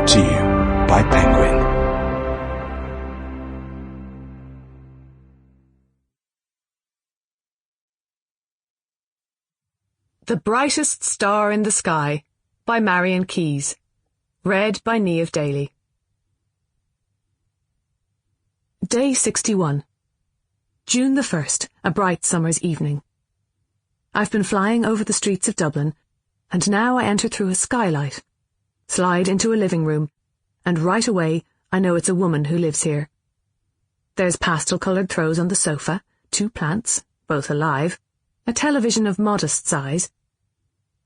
Brought to you by Penguin. The Brightest Star in the Sky by Marian Keye. Read by Niamh Daly. Day 61. June the 1st, a bright summer's evening. I've been flying over the streets of Dublin, and now I enter through a skylight, slide into a living room, and right away I know it's a woman who lives here. There's pastel-coloured throws on the sofa, 2 plants, both alive, a television of modest size.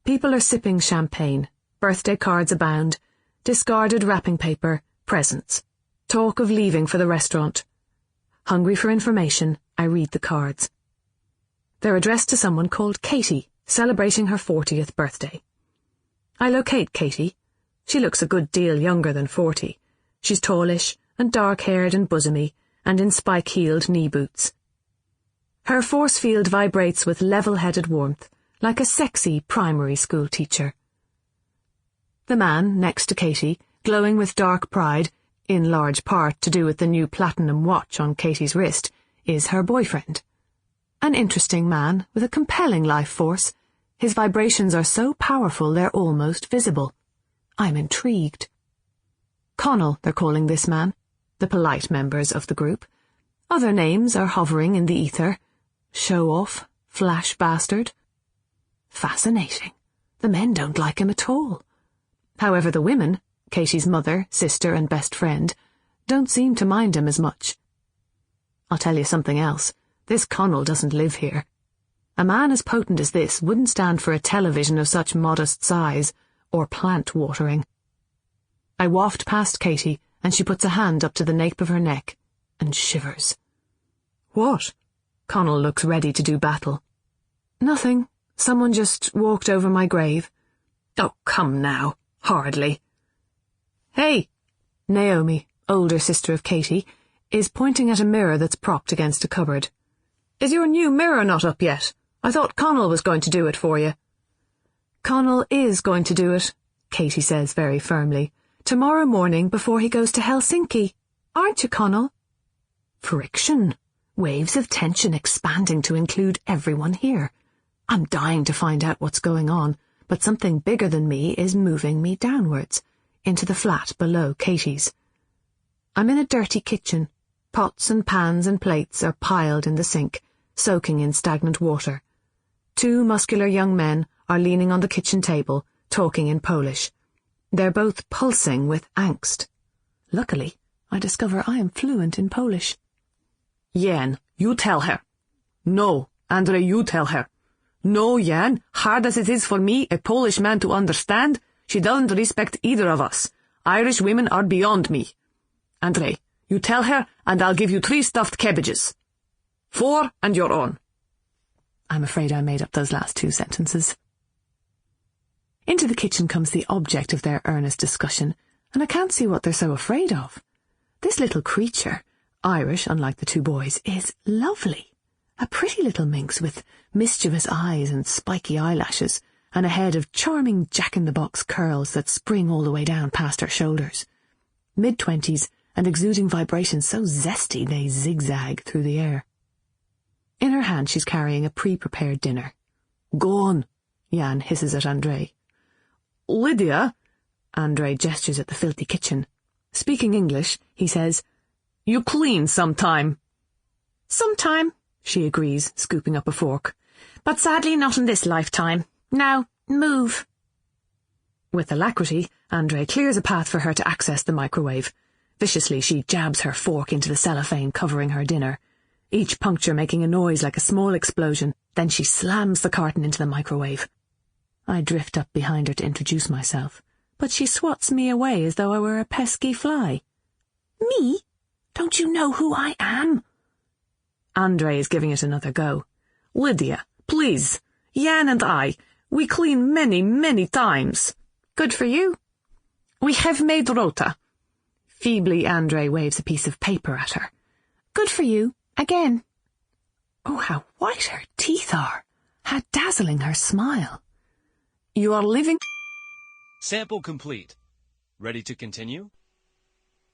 People are sipping champagne, birthday cards abound, discarded wrapping paper, presents, talk of leaving for the restaurant. Hungry for information, I read the cards. They're addressed to someone called Katie, celebrating her 40th birthday. I locate Katie. She looks a good deal younger than 40. She's tallish and dark-haired and bosomy, and in spike-heeled knee boots. Her force field vibrates with level-headed warmth, like a sexy primary school teacher. The man next to Katie, glowing with dark pride, in large part to do with the new platinum watch on Katie's wrist, is her boyfriend. An interesting man with a compelling life force. His vibrations are so powerful they're almost visible. I'm intrigued. Connell, they're calling this man, the polite members of the group. Other names are hovering in the ether. Show-off, flash bastard. Fascinating. The men don't like him at all. However, the women, Katie's mother, sister, and best friend, don't seem to mind him as much. I'll tell you something else. This Connell doesn't live here. A man as potent as this wouldn't stand for a television of such modest size, or plant watering. I waft past Katie, and she puts a hand up to the nape of her neck, and shivers. What? Connell looks ready to do battle. Nothing. Someone just walked over my grave. Oh, come now. Hardly. Hey! Naomi, older sister of Katie, is pointing at a mirror that's propped against a cupboard. Is your new mirror not up yet? I thought Connell was going to do it for you. Connell is going to do it, Katie says very firmly. Tomorrow morning before he goes to Helsinki. Aren't you, Connell? Friction. Waves of tension expanding to include everyone here. I'm dying to find out what's going on, but something bigger than me is moving me downwards, into the flat below Katie's. I'm in a dirty kitchen. Pots and pans and plates are piled in the sink, soaking in stagnant water. 2 muscular young men are leaning on the kitchen table, talking in Polish. They're both pulsing with angst. Luckily, I discover I am fluent in Polish. Jan, you tell her. No, Andre, you tell her. No, Jan, hard as it is for me, a Polish man, to understand, she doesn't respect either of us. Irish women are beyond me. Andre, you tell her, and I'll give you 3 stuffed cabbages. 4, and you're on. I'm afraid I made up those last 2 sentences. Into the kitchen comes the object of their earnest discussion, and I can't see what they're so afraid of. This little creature, Irish unlike the 2 boys, is lovely. A pretty little minx with mischievous eyes and spiky eyelashes, and a head of charming jack-in-the-box curls that spring all the way down past her shoulders. Mid-20s, and exuding vibrations so zesty they zigzag through the air. In her hand she's carrying a pre-prepared dinner. Go on, Jan hisses at Andre. Lydia, Andre gestures at the filthy kitchen. Speaking English, he says, you clean sometime. Sometime, she agrees, scooping up a fork. But sadly not in this lifetime. Now, move. With alacrity, Andre clears a path for her to access the microwave. Viciously she jabs her fork into the cellophane covering her dinner, each puncture making a noise like a small explosion. Then she slams the carton into the microwave. I drift up behind her to introduce myself, but she swats me away as though I were a pesky fly. Me? Don't you know who I am? Andre is giving it another go. Lydia, please. Jan and I, we clean many, many times. Good for you. We have made rota. Feebly, Andre waves a piece of paper at her. Good for you. Again. Oh, how white her teeth are. How dazzling her smile. You are living... Sample complete. Ready to continue?